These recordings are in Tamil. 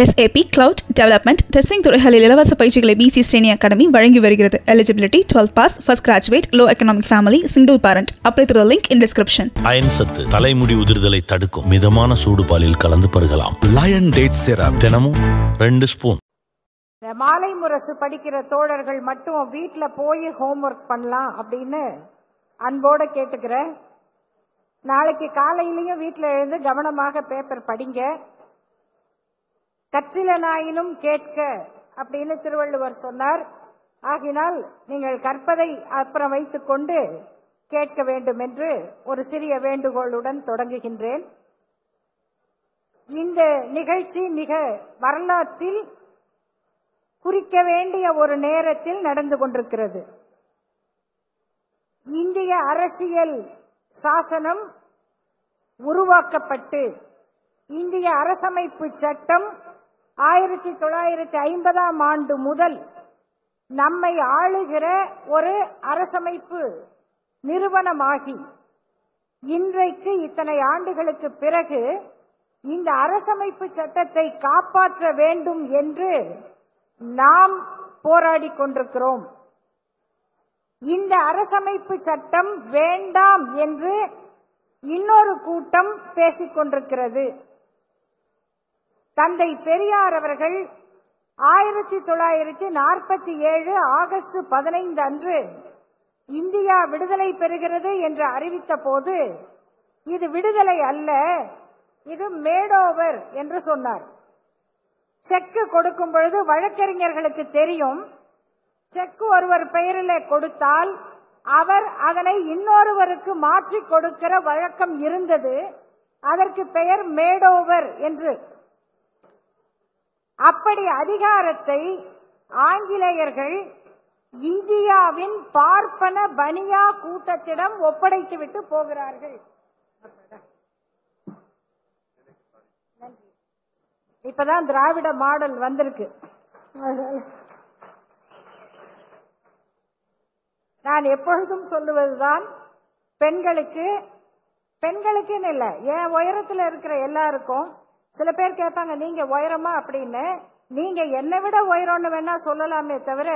SAP Cloud Development Testing துறைகளில் இலவச பயிற்சிகளை BC Straining Academy வழங்கி வருகிறது. Eligibility 12 pass, first graduate, low economic family, single parent. Apply through the link in description. Iron சத்து தலைமுடி உதிர்தலை தடுக்கும் மிதமான சூடு பாலில் கலந்து பருகலாம். லயன் டேட் சிரப் தினமும் 2 ஸ்பூன். மாலை முரசு படிக்கிற தோழர்கள் மட்டும் வீட்டுல போய் ஹோம்ஒர்க் பண்ணலாம் அப்படின்னு அன்போட கேட்டுக்கிறேன். நாளைக்கு காலையிலையும் வீட்டுல எழுந்து கவனமாக பேப்பர் படிங்க. கற்றிலனாயினும் கேட்க அப்படின்னு திருவள்ளுவர் சொன்னார். ஆகினால் நீங்கள் கற்பதை அப்புறம் வைத்துக் கொண்டு கேட்க வேண்டும் என்று ஒரு சிறிய வேண்டுகோளுடன் தொடங்குகின்றேன். இந்த நிகழ்ச்சி மிக வரலாற்றில் குறிக்க வேண்டிய ஒரு நேரத்தில் நடந்து கொண்டிருக்கிறது. இந்திய அரசியல் சாசனம் உருவாக்கப்பட்டு இந்திய அரசமைப்பு சட்டம் 1950ஆம் ஆண்டு முதல் நம்மை ஆளுகிற ஒரு அரசமைப்பு நிறுவனமாகி இன்றைக்கு இத்தனை ஆண்டுகளுக்கு பிறகு இந்த அரசமைப்பு சட்டத்தை காப்பாற்ற வேண்டும் என்று நாம் போராடி கொண்டிருக்கிறோம். இந்த அரசமைப்பு சட்டம் வேண்டாம் என்று இன்னொரு கூட்டம் பேசிக் கொண்டிருக்கிறது. தந்தை பெரியார் அவர்கள் 1947 ஆகஸ்ட் 15 அன்று இந்தியா விடுதலை பெறுகிறது என்று அறிவித்த போது இது விடுதலை அல்ல, இது மேடோவர் என்று சொன்னார். செக் கொடுக்கும் பொழுது வழக்கறிஞர்களுக்கு தெரியும், செக் ஒருவர் பெயரில் கொடுத்தால் அவர் அதனை இன்னொருவருக்கு மாற்றி கொடுக்கிற வழக்கம் இருந்தது. அதற்கு பெயர் மேடோவர் என்று. அப்படி அதிகாரத்தை ஆங்கிலேயர்கள் இந்தியாவின் பார்ப்பன பனியா கூட்டத்திடம் ஒப்படைத்துவிட்டு போகிறார்கள். இப்பதான் திராவிட மாடல் வந்திருக்கு. நான் எப்பொழுதும் சொல்லுவதுதான், பெண்களுக்குன்னு இல்லை, என் உயரத்தில் இருக்கிற எல்லாருக்கும். சில பேர் கேட்பாங்க, நீங்க உயரமா அப்படின்னு. நீங்க என்னை விட உயரம்னு வேணா சொல்லலாமே தவிர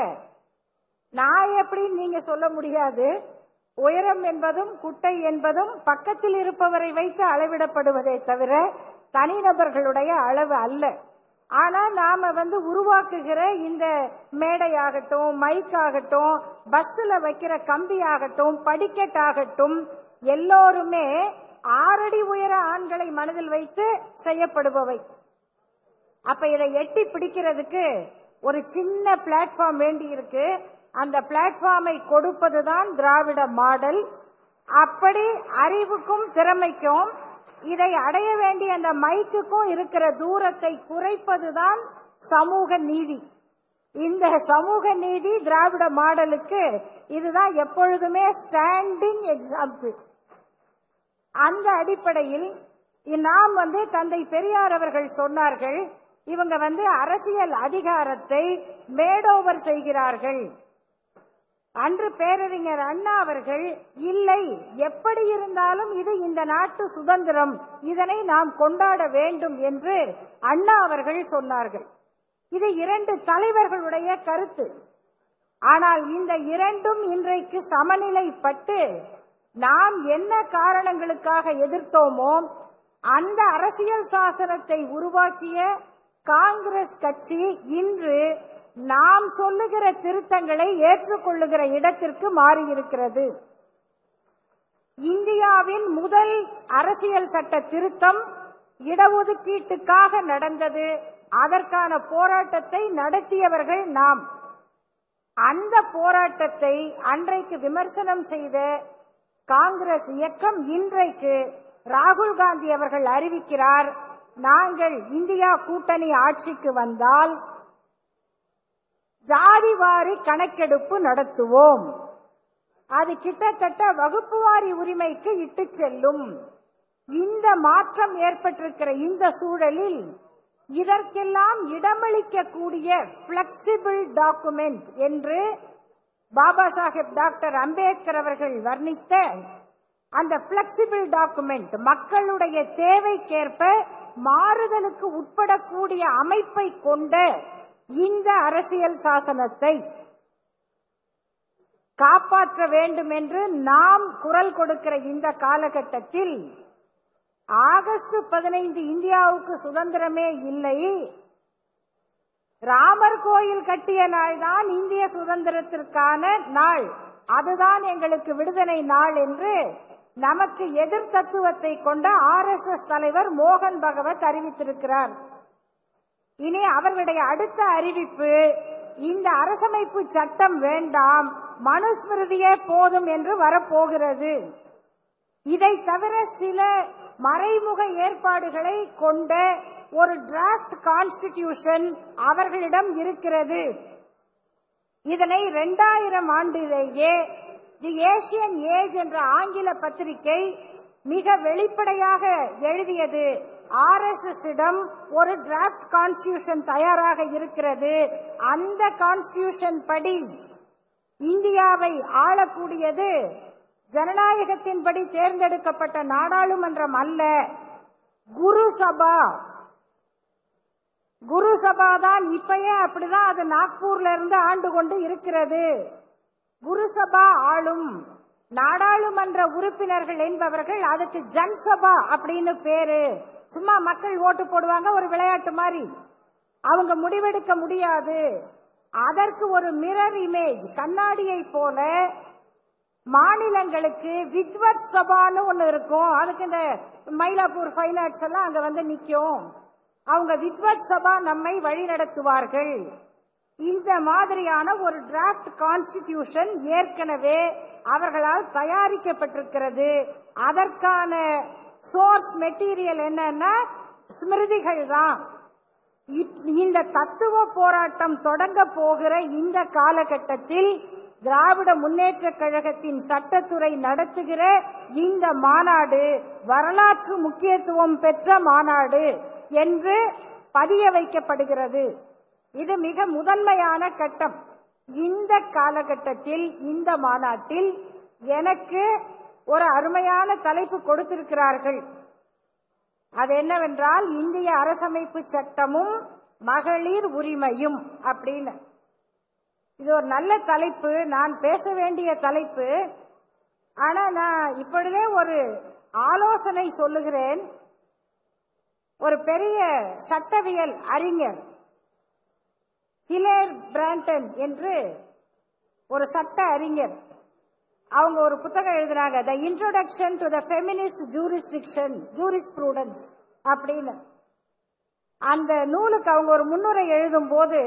நான் எப்படி நீங்க சொல்ல முடியாது. உயரம் என்பதும் குட்டை என்பதும் பக்கத்தில் இருப்பவரை வைத்து அளவிடப்படுவதே தவிர தனிநபர்களுடைய அளவு அல்ல. ஆனா நாம உருவாக்குகிற இந்த மேடையாகட்டும், மைக் ஆகட்டும், பஸ்ல வைக்கிற கம்பி ஆகட்டும், படிக்கட் ஆகட்டும், எல்லோருமே 6 அடி உயர ஆண்களை மனதில் வைத்து செய்யப்படுபவை. அப்ப இதை எட்டி பிடிக்கிறதுக்கு ஒரு சின்ன பிளாட்ஃபார்ம் வேண்டி இருக்கு. அந்த பிளாட்ஃபார்மை கொடுப்பதுதான் திராவிட மாடல். அப்படி அறிவுக்கும் திறமைக்கும் இதை அடைய வேண்டிய அந்த மைக்குக்கும் இருக்கிற தூரத்தை குறைப்பதுதான் சமூக நீதி. இந்த சமூக நீதி திராவிட மாடலுக்கு இதுதான் எப்பொழுதுமே ஸ்டாண்டிங் எக்ஸாம்பிள். அந்த அடிப்படையில் நாம் தந்தை பெரியார் அவர்கள் சொன்னார்கள், இவங்க அரசியல் அதிகாரத்தை மேடோவர் செய்கிறார்கள். அன்று பேரறிஞர் அண்ணா அவர்கள், இல்லை, எப்படி இருந்தாலும் இது இந்த நாட்டு சுதந்திரம், இதனை நாம் கொண்டாட வேண்டும் என்று அண்ணா அவர்கள் சொன்னார்கள். இது 2 தலைவர்களுடைய கருத்து. ஆனால் இந்த இரண்டும் இன்றைக்கு சமநிலைப்பட்டு நாம் என்ன காரணங்களுக்காக எதிர்த்தோமோ அந்த அரசியல் சாசனத்தை உருவாக்கிய காங்கிரஸ் கட்சி இன்று நாம் சொல்லுகிற திருத்தங்களை ஏற்றுக்கொள்ளுகிற இடத்திற்கு மாறியிருக்கிறது. இந்தியாவின் முதல் அரசியல் சட்ட திருத்தம் இடஒதுக்கீட்டுக்காக நடந்தது. அதற்கான போராட்டத்தை நடத்தியவர்கள் நாம். அந்த போராட்டத்தை அன்றைக்கு விமர்சனம் செய்த காங்கிரஸ் இயக்கம் இன்றைக்கு ராகுல் காந்தி அவர்கள் அறிவிக்கிறார், நாங்கள் இந்தியா கூட்டணி ஆட்சிக்கு வந்தால் ஜாதிவாரி கணக்கெடுப்பு நடத்துவோம், அது கிட்டத்தட்ட வகுப்புவாரி உரிமைக்கு இட்டு செல்லும். இந்த மாற்றம் ஏற்பட்டிருக்கிற இந்த சூழலில் இதற்கெல்லாம் இடமளிக்கக்கூடிய பிளெக்சிபிள் டாக்குமெண்ட் என்று பாபா சாஹேப் டாக்டர் அம்பேத்கர் அவர்கள் வர்ணித்த அந்த பிளெக்சிபிள் டாக்குமெண்ட் மக்களுடைய தேவைக்கேற்ப மாறுதலுக்கு உட்படக்கூடிய அமைப்பை கொண்ட இந்த அரசியல் சாசனத்தை காப்பாற்ற வேண்டும் என்று நாம் குரல் கொடுக்கிற இந்த காலகட்டத்தில் ஆகஸ்ட் 15 இந்தியாவுக்கு சுதந்திரமே இல்லை, ராமர் கோயில் கட்டிய நாள் தான் இந்திய சுதந்திரத்திற்கான நாள், அதுதான் எங்களுக்கு விடுதலை நாள் என்று நமக்கு எதிர் தத்துவத்தை கொண்ட RSS தலைவர் மோகன் பகவத் அறிவித்திருக்கிறார். இனி அவர்களுடைய அடுத்த அறிவிப்பு, இந்த அரசமைப்பு சட்டம் வேண்டாம், மனுஸ்மிருதியே போதும் என்று வரப்போகிறது. இதை தவிர சில மறைமுக ஏற்பாடுகளை கொண்ட ஒரு டிராப்ட் கான்ஸ்டிடியூஷன் அவர்களிடம் இருக்கிறது. இதனை 2000 ஆண்டிலேயே தி ஏசியன் ஏஜ் என்ற ஆங்கில பத்திரிகை மிக வெளிப்படையாக எழுதியது. RSS இடம் ஒரு டிராப்ட் கான்ஸ்டிடியூஷன் தயாராக இருக்கிறது, அந்த கான்ஸ்டிடியூஷன் படி இந்தியாவை ஆளக்கூடியது ஜனநாயகத்தின்படி தேர்ந்தெடுக்கப்பட்ட நாடாளுமன்றம் அல்ல, குரு சபா. குரு சபா தான் இப்பயே அப்படிதான் அது நாக்பூர்ல இருந்து ஆண்டு கொண்டு இருக்கிறது. குரு சபா ஆளும், நாடாளுமன்ற உறுப்பினர்கள் என்பவர்கள் அதுக்கு ஜன்சபா அப்படின்னு பேரு. சும்மா மக்கள் ஓட்டு போடுவாங்க, ஒரு விளையாட்டு மாதிரி, அவங்க முடிவெடுக்க முடியாது. அதற்கு ஒரு மிரர் இமேஜ், கண்ணாடியை போல மாநிலங்களுக்கு வித்வத் சபான்னு ஒண்ணு இருக்கும். அதுக்கு இந்த மயிலாப்பூர் ஃபைன் ஆர்ட்ஸ் எல்லாம் அங்க வந்து நிக்கும். அவங்க வித்வத் சபா நம்மை வழி நடத்துவார்கள். இந்த மாதிரியான ஒரு டிராப்ட் கான்ஸ்டிடியூஷன் ஏற்கனவே அவர்களால் தயாரிக்கப்பட்டிருக்கிறது. அதற்கான சோர்ஸ் மெட்டீரியல் என்னன்னா ஸ்மிருதிகள் தான். இந்த தத்துவ போராட்டம் தொடங்க போகிற இந்த காலகட்டத்தில் திராவிட முன்னேற்ற கழகத்தின் சட்டத்துறை நடத்துகிற இந்த மாநாடு வரலாற்று முக்கியத்துவம் பெற்ற மாநாடு என்று பதிய வைக்கப்படுகிறது. இது மிக முதன்மையான கட்டம். இந்த காலகட்டத்தில் இந்த மாநாட்டில் எனக்கு ஒரு அருமையான தலைப்பு கொடுத்திருக்கிறார்கள். அது என்னவென்றால் இந்திய அரசமைப்பு சட்டமும் மகளிர் உரிமையும் அப்படின்னு. இது ஒரு நல்ல தலைப்பு, நான் பேச வேண்டிய தலைப்பு. ஆனா நான் இப்பொழுதே ஒரு ஆலோசனை சொல்லுகிறேன். ஒரு பெரிய சட்டவியல் அறிஞர் ஹிலேர் பிராண்டன் என்று ஒரு சட்ட அறிஞர், அவங்க ஒரு புத்தகம் எழுதுறாங்க, த introduction to the feminist jurisprudence அப்படின்னு. அந்த நூலுக்கு அவங்க ஒரு முன்னுரை எழுதும் போது,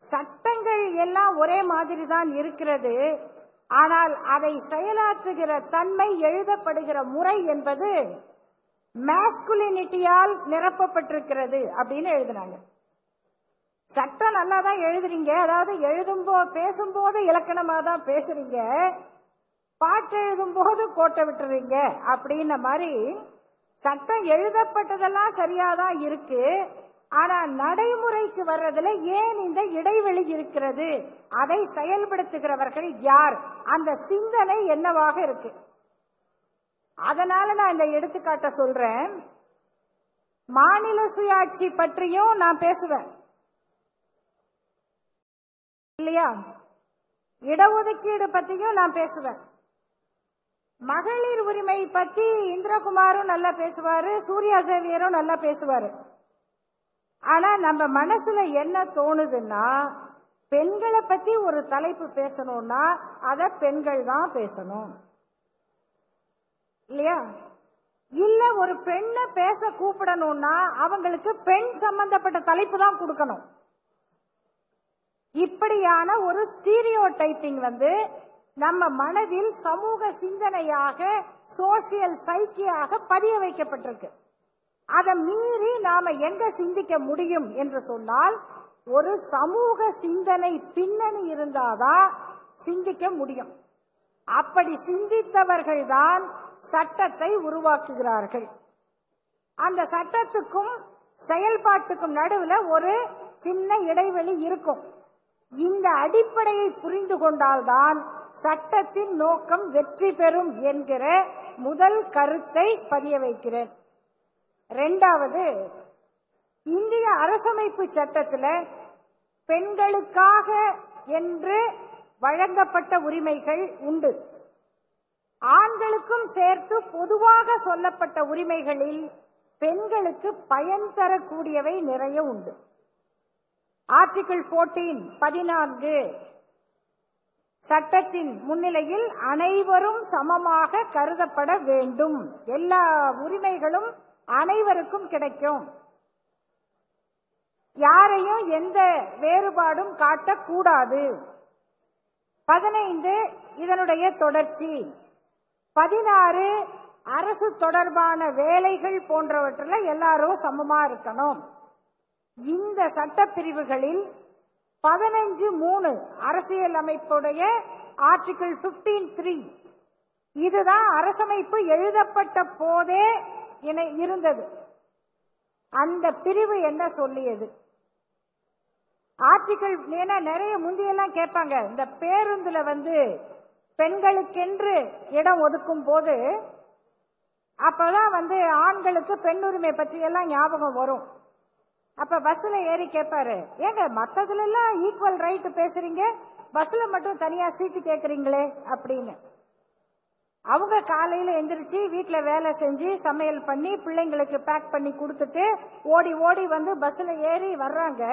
சட்டங்கள் எல்லாம் ஒரே மாதிரி தான் இருக்கிறது, ஆனால் அதை செயலாற்றுகிற தன்மை, எழுதப்படுகிற முறை என்பது மாஸ்குலினிட்டியால் நிரப்பப்பட்டிருக்கிறது அப்படின்னு எழுதுனாங்க. சட்டம் நல்லா தான் எழுதுறீங்க, அதாவது பேசும்போது இலக்கணமா தான் பேசுறீங்க, பாட்டு எழுதும் போது கோட்டை விட்டுறீங்க அப்படின்ன மாதிரி. சட்டம் எழுதப்பட்டதெல்லாம் சரியாதான் இருக்கு, ஆனா நடைமுறைக்கு வர்றதுல ஏன் இந்த இடைவெளி இருக்கிறது, அதை செயல்படுத்துகிறவர்கள் யார், அந்த சிந்தனை என்னவாக இருக்கு. அதனால நான் இந்த எடுத்துக்காட்ட சொல்றேன். மாநில சுயாட்சி பற்றியும் நான் பேசுவேன் இல்லையா, இடஒதுக்கீடு பத்தியும் நான் பேசுவேன், மகளிர் உரிமை பத்தி இந்திரகுமாரும் நல்லா பேசுவாரு, சூர்யா சேவியரும் நல்லா பேசுவாரு. ஆனா நம்ம மனசுல என்ன தோணுதுன்னா, பெண்களை பத்தி ஒரு தலைப்பு பேசணும்னா அத பெண்கள் தான் பேசணும் இல்லையா, இல்ல ஒரு பெண்ணை பேச கூப்பிடணும்னா அவங்களுக்கு பெண் சம்பந்தப்பட்ட தலைப்பு தான் கொடுக்கணும். இப்படியான ஒரு ஸ்டீரியோ டைப்பிங் நம்ம மனதில் சமூக சிந்தனையாக, சோசியல் சைக்கியாக பதிய வைக்கப்பட்டிருக்கு. அதை மீறி நாம எங்க சிந்திக்க முடியும் என்று சொன்னால், ஒரு சமூக சிந்தனை பின்னணி இருந்தாதான் சிந்திக்க முடியும். அப்படி சிந்தித்தவர்கள் தான் சட்டத்தை உருவாக்குகிறார்கள். அந்த சட்டத்துக்கும் செயல்பாட்டுக்கும் நடுவில் ஒரு சின்ன இடைவெளி இருக்கும். இந்த அடிப்படையை புரிந்து கொண்டால்தான் சட்டத்தின் நோக்கம் வெற்றி பெறும் என்கிற முதல் கருத்தை பதிய வைக்கிறேன். ரெண்டாவது, இந்திய அரசமைப்பு சட்டத்தில் பெண்களுக்காக என்று வழங்கப்பட்ட உரிமைகள் உண்டு. ஆண்களுக்கும் சேர்த்து பொதுவாக சொல்லப்பட்ட உரிமைகளில் பெண்களுக்கு பயன் தரக்கூடியவை நிறைய உண்டு. ஆர்டிகிள் 14 சட்டத்தின் முன்னிலையில் அனைவரும் சமமாக கருதப்பட வேண்டும். எல்லா உரிமைகளும் அனைவருக்கும் கிடைக்கும். யாரையும் எந்த வேறுபாடும் காட்டக்கூடாது. 15 இதனுடைய தொடர்ச்சி. 16 அரசு தொடர்பான வேலைகள் போன்றவற்றில் எல்லாரும் சமமா இருக்கணும். இந்த சட்டப்பிரிவுகளில் 15(3) அரசியல் அமைப்புடைய ஆர்டிகிள் 15(3) இதுதான் அரசமைப்பு எழுதப்பட்ட போதே இருந்தது. அந்த பிரிவு என்ன சொல்லியது? ஆர்டிகிள் நிறைய முந்தியெல்லாம் கேட்பாங்க, இந்த பேருந்துல பெண்களுக்கென்று இடம் ஒதுக்கும் போது அப்பதான் ஆண்களுக்கு பெண் உரிமை பற்றி எல்லாம் ஞாபகம் வரும். அப்ப பஸ்ல ஏறி கேட்பாரு, ஏங்க மத்ததுல எல்லாம் ஈக்குவல் ரைட் பேசுறீங்க, பஸ்ல மட்டும் தனியா சீட்டு கேக்குறீங்களே அப்படின்னு. அவங்க காலையில எந்திரிச்சு வீட்டுல வேலை செஞ்சு சமையல் பண்ணி பிள்ளைங்களுக்கு பேக் பண்ணி கொடுத்துட்டு ஓடி ஓடி பஸ்ல ஏறி வர்றாங்க.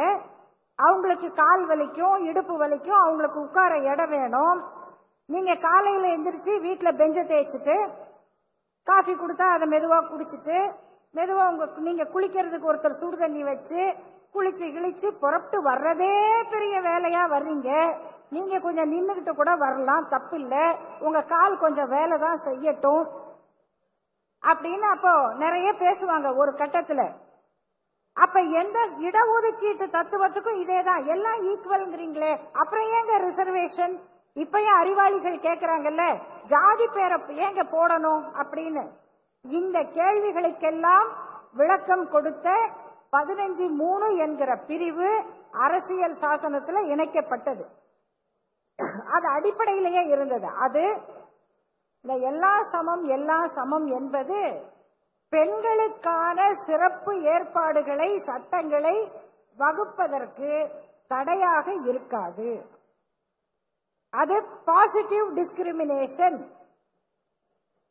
அவங்களுக்கு கால் வலிக்கும், இடுப்பு வலிக்கும், அவங்களுக்கு உட்கார இடம் வேணும். நீங்க காலையில எந்திரிச்சு வீட்டுல பெஞ்ச தேய்ச்சிட்டு காஃபி கொடுத்தா அதை மெதுவா குடிச்சிட்டு மெதுவா நீங்க குளிக்கிறதுக்கு ஒருத்தர் சுடு தண்ணி வச்சு குளிச்சு கிழிச்சு புறப்பட்டு வர்றதே பெரிய வேலையா வர்றீங்க. நீங்க கொஞ்சம் நின்னுகிட்டு கூட வரலாம், தப்பு இல்ல, உங்க கால் கொஞ்சம் வேலை தான் செய்யட்டும் அப்படின்னு அப்போ நிறைய பேசுவாங்க ஒரு கட்டத்துல. அப்ப எந்த இடஒதுக்கீட்டு தத்துவத்துக்கும் இதேதான், எல்லாம் ஈக்குவல்ங்கிறீங்களே, அப்புறம் ஏங்க ரிசர்வேஷன்? இப்பயும் அறிவாளிகள் கேக்குறாங்கல்ல, ஜாதி பேரை ஏங்க போடணும் அப்படின்னு. இந்த கேள்விகளுக்கெல்லாம் விளக்கம் கொடுத்த 15(3) என்கிற பிரிவு அரசியல் சாசனத்துல இணைக்கப்பட்டது. அது அடிப்படையிலேயே இருந்தது. அது இந்த எல்லாம் சமம் என்பது பெண்களுக்கான சிறப்பு ஏற்பாடுகளை சட்டங்களை வகுப்பதற்கு தடையாக இருக்காது. அது பாசிட்டிவ் டிஸ்கிரிமினேஷன்,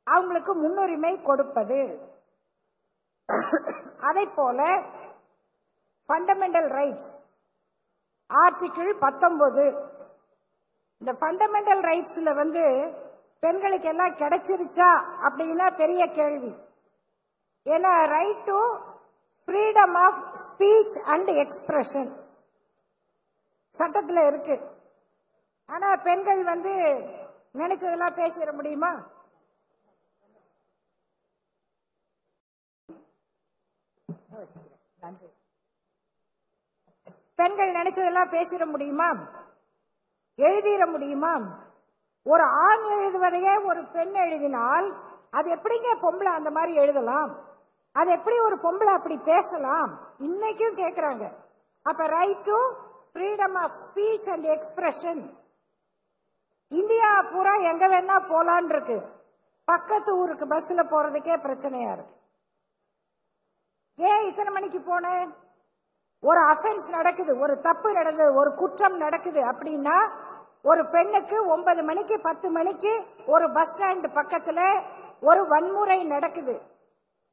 அவங்களுக்கு முன்னுரிமை கொடுப்பது. அதை போல ஃபண்டமெண்டல் ரைட்ஸ் ஆர்டிகிள் 19 இந்த ஃபண்டமெண்டல் ரைட்ஸ்ல பெண்களுக்கு எல்லாம் கிடைச்சிருச்சா அப்படின்னா பெரிய கேள்வி. ஏன்னா right to freedom of speech and expression சட்டத்துல இருக்கு. ஆனா பெண்கள் நினைச்சதெல்லாம் பேசிட முடியுமா? பெண்கள் நினைச்சதெல்லாம் பேசிட முடியுமா? எழுதிட முடியுமா? ஒரு ஆண் எழுதுவதையே ஒரு பெண் எழுதினால் அது எப்படிங்க பொம்பளை அந்த மாதிரி எழுதலாம்? அது எப்படி ஒரு பொம்பளை அப்படி பேசலாம்? இன்னைக்கும் கேக்குறாங்க. அப்ப right to freedom of speech and expression India பூரா எங்க வேணா போலான் இருக்கு. பக்கத்து ஊருக்கு பஸ்ல போறதுக்கே பிரச்சனையா இருக்கு. ஏன் இத்தனை மணிக்கு போன? ஒரு அஃபென்ஸ் நடக்குது, ஒரு தப்பு நடக்குது, ஒரு குற்றம் நடக்குது அப்படின்னா ஒரு பெண்ணுக்கு 9 மணிக்கு 10 மணிக்கு ஒரு பஸ் ஸ்டாண்ட் பக்கத்துல ஒரு வன்முறை நடக்குது.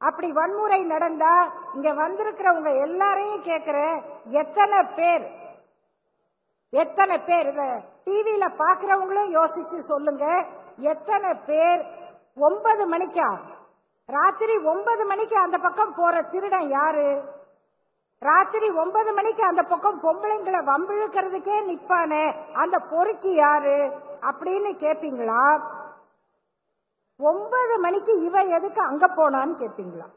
அப்படி வன்முறை நடந்தா இங்க வந்திருக்கிறவங்க எல்லாரையும் கேட்கிற, எத்தனை பேர் இத டிவியில பாக்குறவங்களும் யோசிச்சு சொல்லுங்க, எத்தனை பேர் 9 மணிக்கா ராத்திரி 9 மணிக்கு அந்த பக்கம் போற திருடன் யாரு? ராத்திரி 9 மணிக்கு அந்த பக்கம் பொம்பளைங்களை வம்பிழுக்கிறதுக்கே நிப்பானே அந்த பொறுக்கி யாரு அப்படின்னு கேப்பீங்களா? 9 மணிக்கு இவ எதுக்கு அங்க போனான்னு கேப்பீங்களா?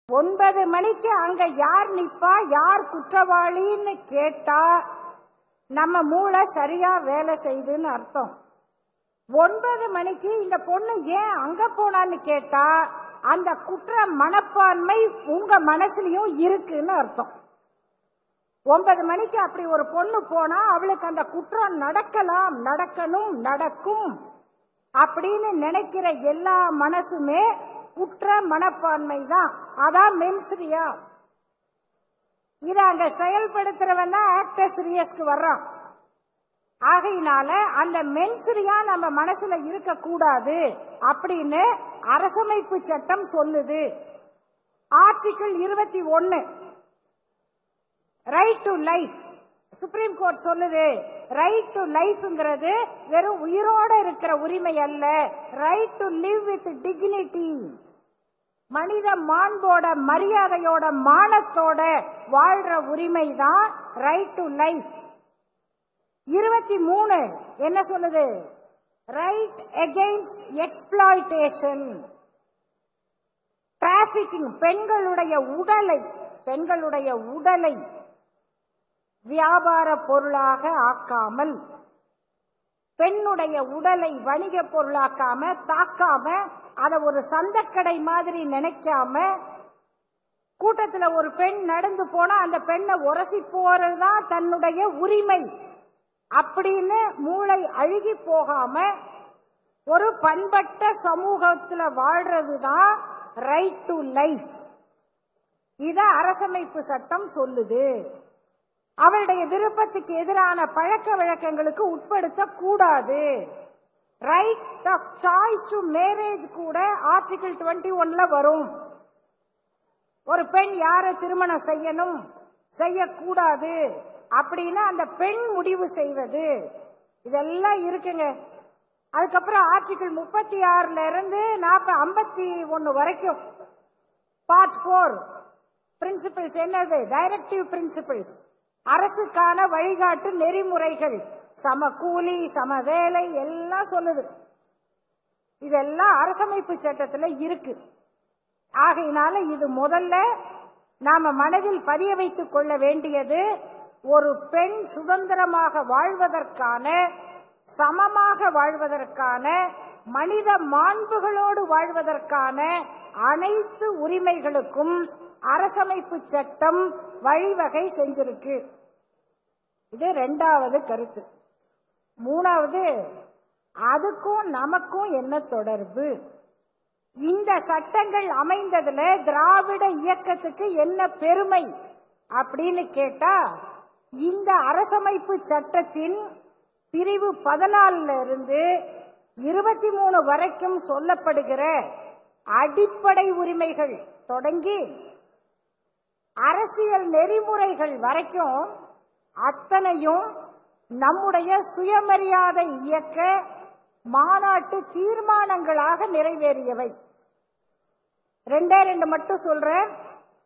9 மணிக்கு அங்க யார் நிப்பா, யார் குற்றவாளின்னு கேட்டா நம்ம மூளை சரியா வேலை செய்யுதுன்னு அர்த்தம். 9 மணிக்கு இந்த பொண்ணு ஏன் அங்க போனான்னு கேட்டா அந்த குற்ற மனப்பான்மை உங்க மனசுலயும் இருக்குன்னு அர்த்தம். 9 மணிக்கு அப்படி ஒரு பொண்ணு போனா அவளுக்கு அந்த குற்றம் நடக்கலாம், நடக்கணும், நடக்கும் அப்படின்னு நினைக்கிற எல்லா மனசுமே குற்ற மனப்பான்மை தான். அதான் மென்ஸ்ரியா. இத அங்க செயல்படுத்துறவன் தான் ஆக்டர்ஸ் ரியஸ்க்கு வர்றான். ஆகையினால அந்த மென்ஸ்ரியா நம்ம மனசுல இருக்க கூடாது அப்படின்னு அரசமைப்பு சட்டம் சொல்லுது. Article 21 right to life. Supreme court சொல்லுது ரைட் டு லைஃப்ங்கிறது வெறும் உயிரோட இருக்கிற உரிமை அல்ல, right to live with dignity. மனித மாண்போட மரியாதையோட மானத்தோட வாழ்ற உரிமை தான் ரைட் டு லைஃப். 23 என்ன சொல்லுது? Right against exploitation. டிராபிகிங், பெண்களுடைய உடலை வியாபார பொருளாக ஆக்காமல், பெண்ணுடைய உடலை வணிக பொருளாக்காம தாக்காம, அத ஒரு சந்தக்கடை மாதிரி நினைக்காம, கூட்டத்துல ஒரு பெண் நடந்து போனா அந்த பெண்ணை உரசி போறதுதான் தன்னுடைய உரிமை அப்படின்னு மூளை அழுகி போகாம ஒரு பண்பட்ட சமூகத்துல வாழ்றதுதான் ரைட் டு லைஃப். இத அரசமைப்பு சட்டம் சொல்லுது. அவளுடைய விருப்பத்துக்கு எதிரான பழக்க வழக்கங்களுக்கு உட்படுத்த கூடாது. Right of choice to marriage கூட ஆர்டிகிள் 21 வரும். ஒரு பெண் யாரை திருமணம் செய்யணும் செய்யக்கூடாது அப்படின்னு அந்த பெண் முடிவு செய்வது, இதெல்லாம் இருக்குங்க. அதுக்கப்புறம் ஆர்டிகிள் 36 இருந்து 51 வரைக்கும் பார்ட் 4 பிரின்சிபிள்ஸ் என்னது? டைரக்டிவ் பிரின்சிபிள்ஸ், அரசுக்கான வழிகாட்டு நெறிமுறைகள், சம கூலி சம வேலை எல்லாம் சொல்லுது. இதெல்லாம் அரசமைப்பு சட்டத்துல இருக்கு. ஆகையினால இது முதல்ல நாம மனதில் பதிய வைத்துக் கொள்ள வேண்டியது, ஒரு பெண் சுதந்திரமாக வாழ்வதற்கான, சமமாக வாழ்வதற்கான, மனித மாண்புகளோடு வாழ்வதற்கான அனைத்து உரிமைகளுக்கும் அரசமைப்பு சட்டம் வழிவகை செஞ்சிருக்கு. இது 2வது கருத்து. 3வது, அதுக்கும் நமக்கும் என்ன தொடர்பு? இந்த சட்டங்கள் அமைந்ததுல திராவிட இயக்கத்துக்கு என்ன பெருமை அப்படின்னு கேட்டா, இந்த அரசமைப்பு சட்டத்தின் பிரிவு 14 இருந்து 23 வரைக்கும் சொல்லப்படுகிற அடிப்படை உரிமைகள் தொடங்கி அரசியல் நெறிமுறைகள் வரைக்கும் அத்தனையும் நம்முடைய சுயமரியாதை இயக்க மாநாட்டு தீர்மானங்களாக நிறைவேறியவை. 2 மட்டும் சொல்றேன்.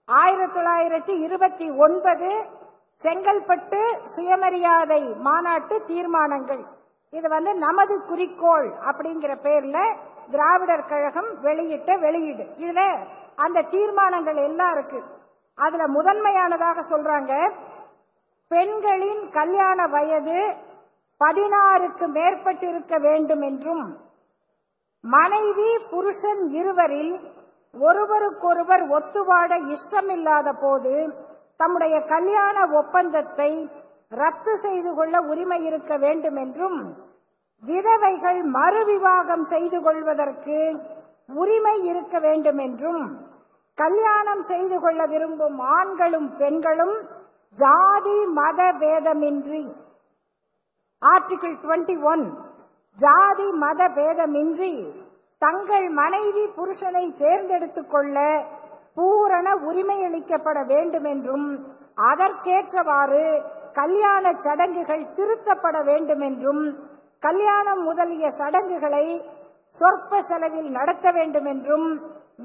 1929 செங்கல்பட்டு சுயமரியாதை மாநாட்டு தீர்மானங்கள். இது நமது குறிக்கோள் அப்படிங்கிற பேர்ல திராவிடர் கழகம் வெளியிட்ட வெளியீடு. இதுல அந்த தீர்மானங்கள் எல்லாம் இருக்கு. அதுல முதன்மையானதாக சொல்றாங்க, பெண்களின் கல்யாண வயது 16க்கு மேற்பட்டிருக்க வேண்டும் என்றும், மனைவி புருஷன் இருவரில் ஒருவருக்கொருவர் ஒத்துவாழ இஷ்டமில்லாத போது தம்முடைய கல்யாண ஒப்பந்தத்தை ரத்து செய்து கொள்ள உரிமை இருக்க வேண்டும் என்றும், விதவைகள் மறுவிவாகம் செய்து கொள்வதற்கு உரிமை இருக்க வேண்டும் என்றும், கல்யாணம் செய்து கொள்ள விரும்பும் ஆண்களும் பெண்களும் ஜாதி மத பேதமின்றி, ஆர்டிகிள் 21, ஜாதி மத பேதமின்றி தங்கள் மனைவி புருஷனை தேர்ந்தெடுத்துக் கொள்ள பூரண உரிமை அளிக்கப்பட வேண்டும் என்றும், அதற்கேற்றவாறு கல்யாண சடங்குகள் திருத்தப்பட வேண்டும் என்றும், கல்யாணம் முதலிய சடங்குகளை சொற்ப செலவில் நடத்த வேண்டும் என்றும்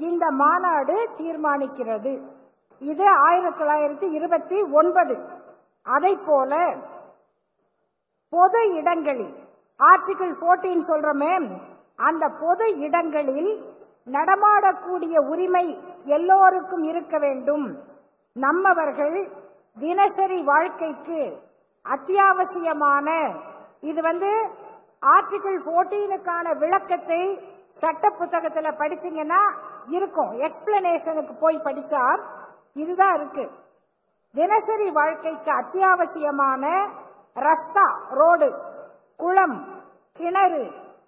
இந்த மாநாடு தீர்மானிக்கிறது. இது 1929. அதை போல பொது இடங்களில் ஆர்டிகிள் 14 சொல்றமே, அந்த பொது இடங்களில் நடமாடக்கூடிய உரிமை எல்லோருக்கும் இருக்க வேண்டும். நம்மவர்கள் தினசரி வாழ்க்கைக்கு அத்தியாவசியமான, இது ஆர்டிகிள் 14க்கான விளக்கத்தை சட்ட புத்தகத்துல படிச்சீங்கன்னா இருக்கும். எக்ஸ்பிளனேஷனுக்கு போய் படிச்சா இதுதான் இருக்கு. தினசரி வாழ்க்கைக்கு அத்தியாவசியமான ரஸ்தா, ரோடு, குளம், கிணறு,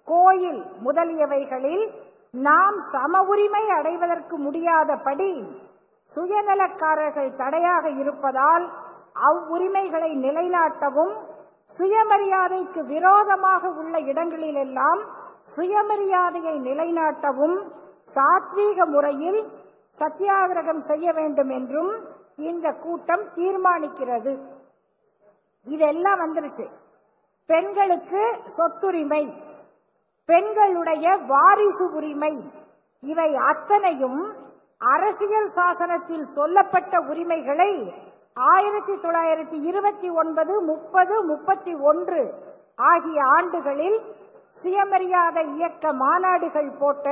கோயில் முதலியவைகளில் நாம் சம உரிமை அடைவதற்கு முடியாதபடி சுயநலக்காரர்கள் தடையாக இருப்பதால் அவ்வுரிமைகளை நிலைநாட்டவும் சுயமரியாதைக்கு விரோதமாக உள்ள இடங்களிலெல்லாம் சுயமரியாதையை நிலைநாட்டவும் சாத்வீக முறையில் சத்தியாகிரகம் செய்ய வேண்டும் என்றும் இந்த கூட்டம் தீர்மானிக்கிறது. இதெல்லாம் வந்துருச்சு. பெண்களுக்கு சொத்துரிமை, பெண்களுடைய வாரிசு உரிமை, இவை அத்தனையும் அரசியல் சாசனத்தில் சொல்லப்பட்ட உரிமைகளை 1929, 30, 31 ஆகிய ஆண்டுகளில் சுயமரியாதை இயக்க மாநாடுகள் போட்ட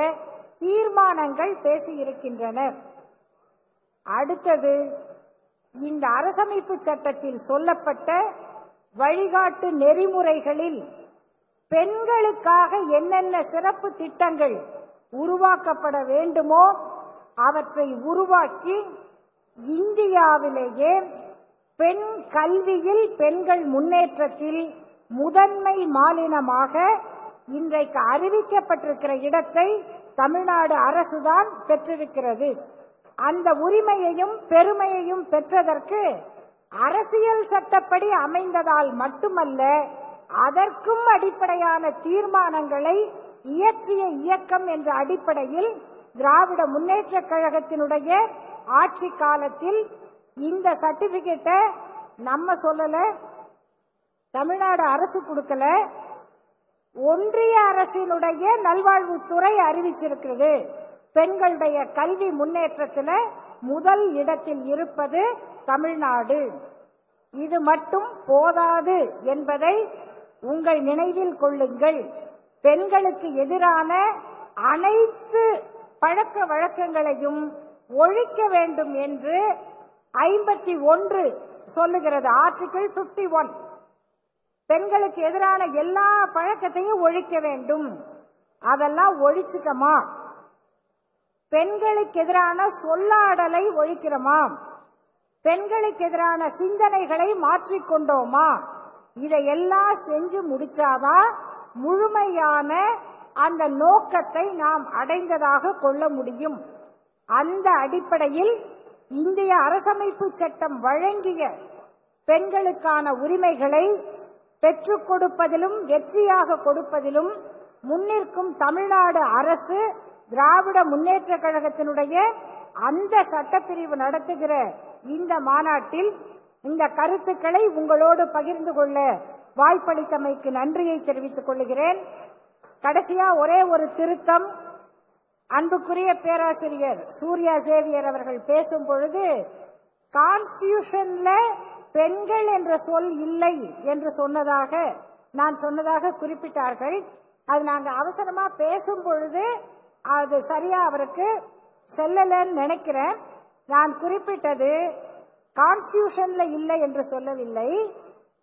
தீர்மானங்கள் பேசியிருக்கின்றன. அடுத்தது, இந்த அரசமைப்பு சட்டத்தில் சொல்லப்பட்ட வழிகாட்டு நெறிமுறைகளில் பெண்களுக்காக என்னென்ன சிறப்பு திட்டங்கள் உருவாக்கப்பட வேண்டுமோ அவற்றை உருவாக்கி இந்தியாவிலேயே பெண் கல்வியில் பெண்கள் முன்னேற்றத்தில் முதன்மை மாநிலமாக இன்றைக்கு அறிவிக்கப்பட்டிருக்கிற இடத்தை தமிழ்நாடு அரசுதான் பெற்றிருக்கிறது. அந்த உரிமையையும் பெருமையையும் பெற்றதற்கு அரசியல் சட்டப்படி அமைந்ததால் மட்டுமல்ல, அதற்கும் அடிப்படையான தீர்மானங்களை இயற்றிய இயக்கம் என்ற அடிப்படையில் திராவிட முன்னேற்ற கழகத்தினுடைய ஆட்சி காலத்தில் இந்த சர்டிபிகேட்டை நம்ம சொல்லல, தமிழ்நாடு அரசு கொடுக்கல, ஒன்றிய அரசினுடைய நல்வாழ்வுத்துறை அறிவிச்சிருக்கிறது. பெண்களுடைய கல்வி முன்னேற்றத்தில் முதல் இடத்தில் இருப்பது தமிழ்நாடு. இது மட்டும் போதாது என்பதை உங்கள் நினைவில் கொள்ளுங்கள். பெண்களுக்கு எதிரான அனைத்து பழக்க வழக்கங்களையும் ஒழிக்க வேண்டும் என்று 51 சொல்லுகிறது. ஆர்டிகிள் 51 பெண்களுக்கு எதிரான எல்லா பழக்கத்தையும் ஒழிக்க வேண்டும். அதெல்லாம் ஒழிச்சிட்டோமா? பெண்களுக்கு எதிரான சொல்லாடலை ஒழிக்கிறோமா? பெண்களுக்கு எதிரான சிந்தனைகளை மாற்றிக்கொண்டோமா? இதையெல்லாம் செஞ்சு முடிச்சாதான் முழுமையான அந்த நோக்கத்தை நாம் அடைந்ததாக கொள்ள முடியும். அந்த அடிப்படையில் இந்திய அரசமைப்பு சட்டம் வழங்கிய பெண்களுக்கான உரிமைகளை பெற்றுக் கொடுப்பதிலும் வெற்றியாக கொடுப்பதிலும் முன்னிற்கும் தமிழ்நாடு அரசு திராவிட முன்னேற்ற கழகத்தினுடைய அந்த சட்டப்பிரிவு நடத்துகிற இந்த மாநாட்டில் இந்த கருத்துக்களை உங்களோடு பகிர்ந்து கொள்ள வாய்ப்பளித்தமைக்கு நன்றியை தெரிவித்துக் கொள்கிறேன். கடைசியா ஒரே ஒரு திருத்தம். அன்புக்குரிய பேராசிரியர் சூர்யா சேவியர் அவர்கள் பேசும் பொழுது கான்ஸ்டிடியூஷன்ல பெண்கள் என்ற சொல் இல்லை என்று நான் சொன்னதாக குறிப்பிட்டார்கள். அது நாங்க அவசரமா பேசும் பொழுது அது சரியா அவருக்கு செல்லலன்னு நினைக்கிறேன். நான் குறிப்பிட்டது கான்ஸ்டிடியூஷன்ல இல்லை என்று சொல்லவில்லை.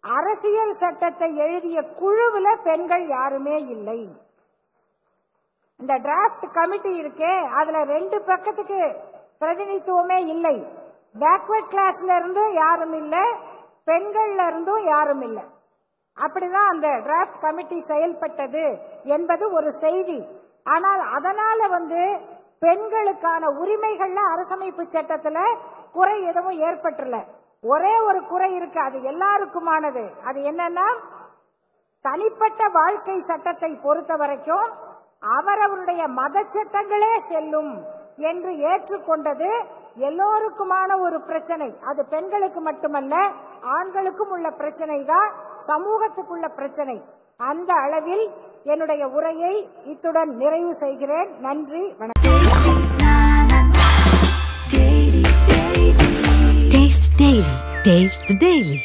அரசியல் சட்டத்தை எழுதிய குழுவில் பெண்கள் யாருமே இல்லை. இந்த டிராஃப்ட் கமிட்டி இருக்கே, அதுல 2 பக்கத்துக்கு பிரதிநிதித்துவமே இல்லை. பேக்வர்ட் கிளாஸ்ல இருந்தும் யாரும் இல்லை, பெண்கள்ல இருந்தும் யாரும் இல்லை. அப்படிதான் அந்த டிராஃப்ட் கமிட்டி செயல்பட்டது என்பது ஒரு செய்தி. ஆனால் அதனால பெண்களுக்கான உரிமைகள்ல அரசமைப்பு சட்டத்துல குறை எதுவும் ஏற்பட்டுல. ஒரே ஒரு குறை இருக்கு, அது எல்லாருக்குமானது. அது என்னன்னா, தனிப்பட்ட வாழ்க்கை சட்டத்தை பொறுத்த வரைக்கும் அவரவருடைய மத சட்டங்களே செல்லும் என்று ஏற்றுக்கொண்டது எல்லோருக்குமான ஒரு பிரச்சனை. அது பெண்களுக்கு மட்டுமல்ல, ஆண்களுக்கும் உள்ள பிரச்சனை தான், சமூகத்துக்குள்ள பிரச்சனை. அந்த அளவில் என்னுடைய உரையை இத்துடன் நிறைவு செய்கிறேன். நன்றி, வணக்கம். Taste the Daily.